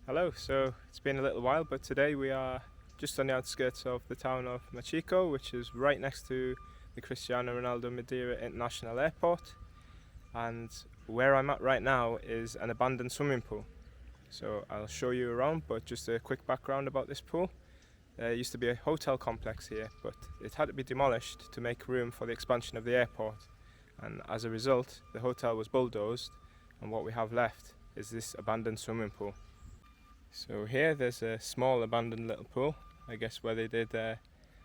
Hello, so it's been a little while, but today we are just on the outskirts of the town of Machico, which is right next to the Cristiano Ronaldo Madeira International Airport. And where I'm at right now is an abandoned swimming pool. So I'll show you around, but just a quick background about this pool. There used to be a hotel complex here, but it had to be demolished to make room for the expansion of the airport. And as a result, the hotel was bulldozed, and what we have left is this abandoned swimming pool. So here there's a small abandoned little pool, I guess where they did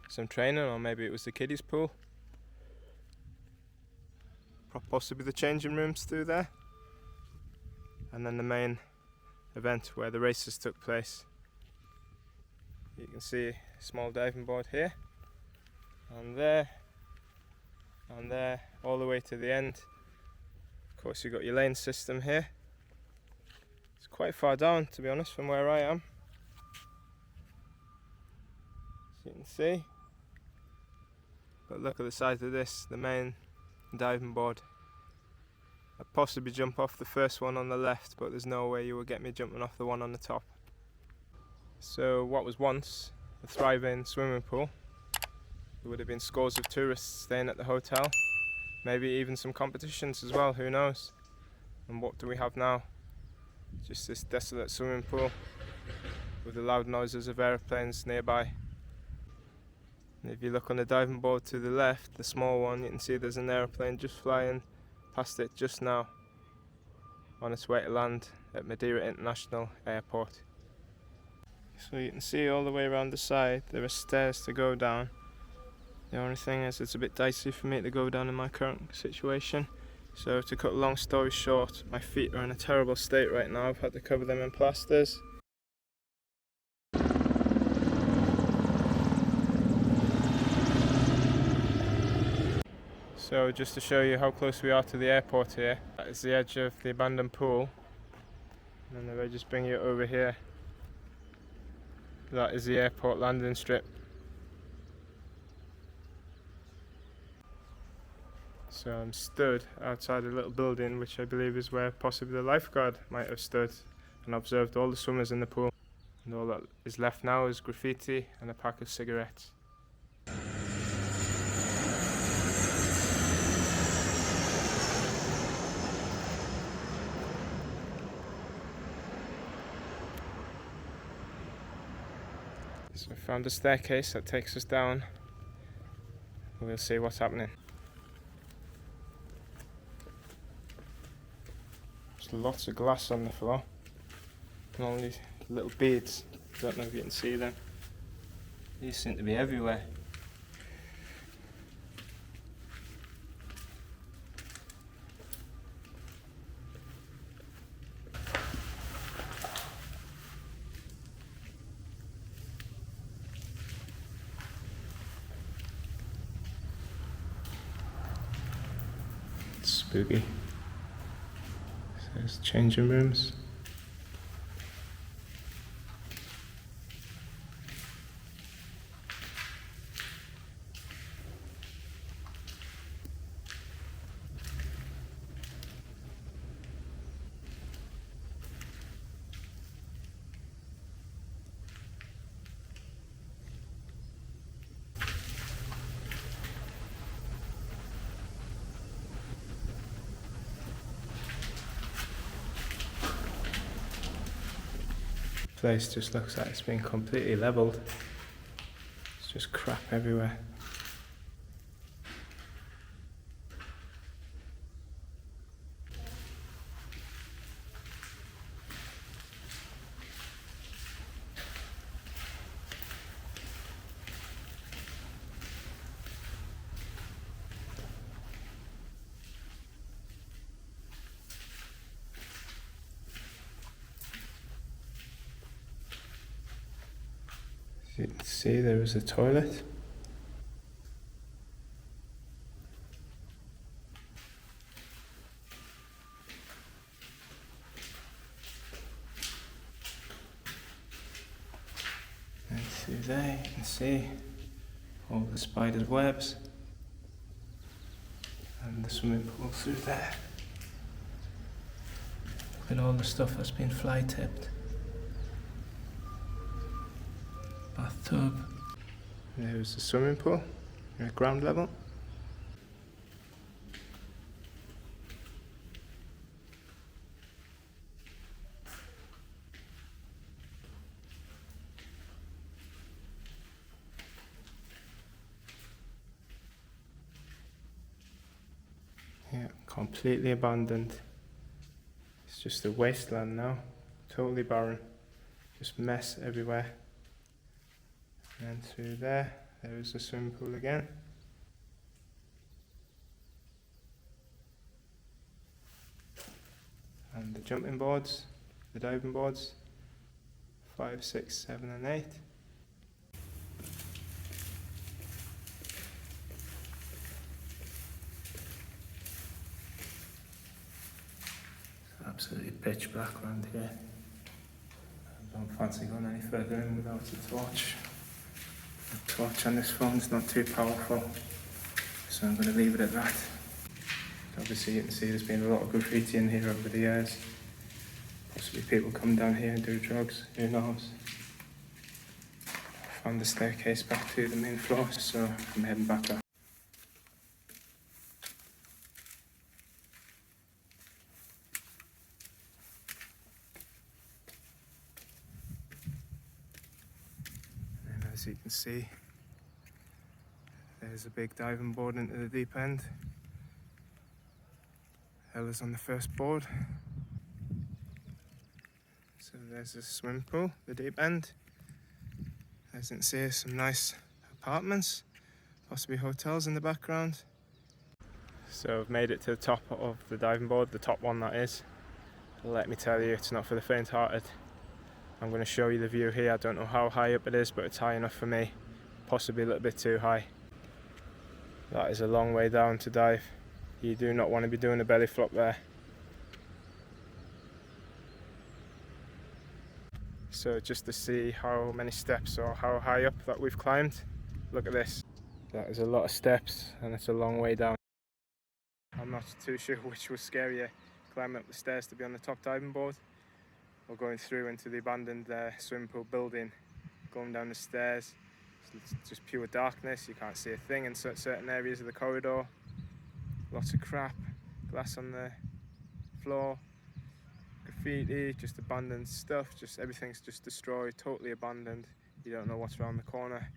some training, or maybe it was the kiddies pool. Possibly the changing rooms through there. And then the main event where the races took place. You can see a small diving board here, and there, all the way to the end. Of course you've got your lane system here. It's quite far down, to be honest, from where I am, as you can see. But look at the size of this, the main diving board. I'd possibly jump off the first one on the left, but there's no way you will get me jumping off the one on the top. So what was once a thriving swimming pool, there would have been scores of tourists staying at the hotel, maybe even some competitions as well, who knows. And what do we have now? Just this desolate swimming pool with the loud noises of aeroplanes nearby. And if you look on the diving board to the left, the small one, you can see there's an aeroplane just flying past it just now, on its way to land at Madeira International Airport. So you can see all the way around the side there are stairs to go down. The only thing is it's a bit dicey for me to go down in my current situation. So to cut a long story short, my feet are in a terrible state right now. I've had to cover them in plasters. So just to show you how close we are to the airport here, that is the edge of the abandoned pool. And then if I just bring you over here, that is the airport landing strip. So I'm stood outside a little building, which I believe is where possibly the lifeguard might have stood, and observed all the swimmers in the pool. And all that is left now is graffiti and a pack of cigarettes. So I found a staircase that takes us down. We'll see what's happening. There's lots of glass on the floor, and all these little beads. Don't know if you can see them. These seem to be everywhere. It's spooky. There's changing rooms. Place just looks like it's been completely leveled. It's just crap everywhere. You can see there is a toilet. And through there you can see all the spider's webs and the swimming pool through there. Look at all the stuff that's been fly tipped. bathtub. There's the swimming pool at ground level. Yeah, completely abandoned. It's just a wasteland now, totally barren, just mess everywhere. And through there is the swimming pool again. And the jumping boards, the diving boards, 5, 6, 7 and 8. Absolutely pitch black around here. I don't fancy going any further in without a torch. The torch on this phone's not too powerful, so I'm going to leave it at that. Obviously you can see there's been a lot of graffiti in here over the years. Possibly people come down here and do drugs, who knows. I found the staircase back to the main floor, so I'm heading back up. As you can see, there's a big diving board into the deep end. Ella's on the first board. So there's the swimming pool, the deep end. As you can see, some nice apartments, possibly hotels in the background. So I've made it to the top of the diving board, the top one that is. Let me tell you, it's not for the faint-hearted. I'm going to show you the view here. I don't know how high up it is, but it's high enough for me. Possibly a little bit too high. That is a long way down to dive. You do not want to be doing a belly flop there. So just to see how many steps or how high up that we've climbed, look at this. That is a lot of steps and it's a long way down. I'm not too sure which was scarier, climbing up the stairs to be on the top diving board, or going through into the abandoned swimming pool building, going down the stairs. It's just pure darkness, you can't see a thing in certain areas of the corridor. Lots of crap, glass on the floor, graffiti, just abandoned stuff, just everything's just destroyed, totally abandoned. You don't know what's around the corner.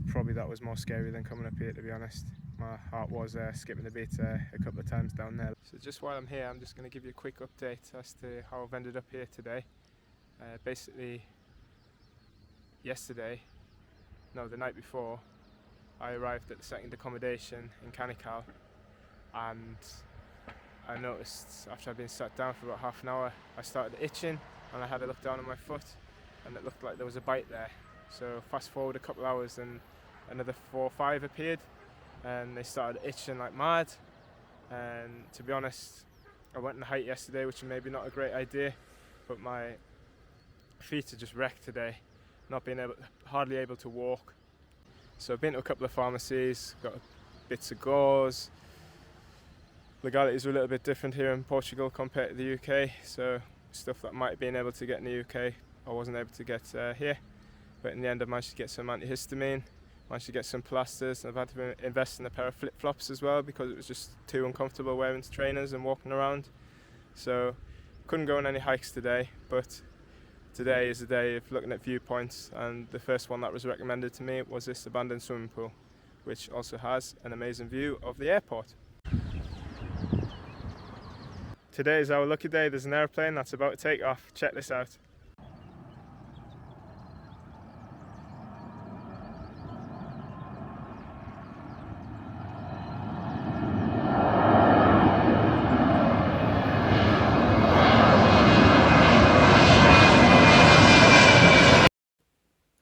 Probably that was more scary than coming up here, to be honest. My heart was skipping a beat a couple of times down there. So just while I'm here, I'm just going to give you a quick update as to how I've ended up here today. Basically, the night before, I arrived at the second accommodation in Canical, and I noticed after I'd been sat down for about half an hour, I started itching, and I had a look down on my foot, and it looked like there was a bite there. So fast forward a couple of hours, and another 4 or 5 appeared, and they started itching like mad. And to be honest, I went on a hike yesterday, which is maybe not a great idea, but my feet are just wrecked today, hardly able to walk. So I've been to a couple of pharmacies, got bits of gauze. Legalities are a little bit different here in Portugal compared to the UK, so stuff that I might have been able to get in the UK I wasn't able to get here. But in the end I managed to get some antihistamine, managed to get some plasters, and I've had to invest in a pair of flip-flops as well because it was just too uncomfortable wearing trainers and walking around. So couldn't go on any hikes today, but today is the day of looking at viewpoints, and the first one that was recommended to me was this abandoned swimming pool, which also has an amazing view of the airport. Today is our lucky day. There's an airplane that's about to take off. Check this out.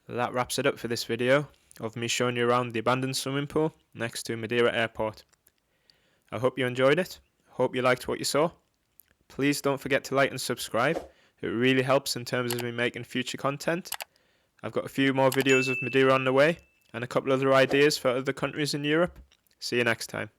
That wraps it up for this video of me showing you around the abandoned swimming pool next to Madeira Airport. I hope you enjoyed it. Hope you liked what you saw. Please don't forget to like and subscribe. It really helps in terms of me making future content. I've got a few more videos of Madeira on the way and a couple other ideas for other countries in Europe. See you next time.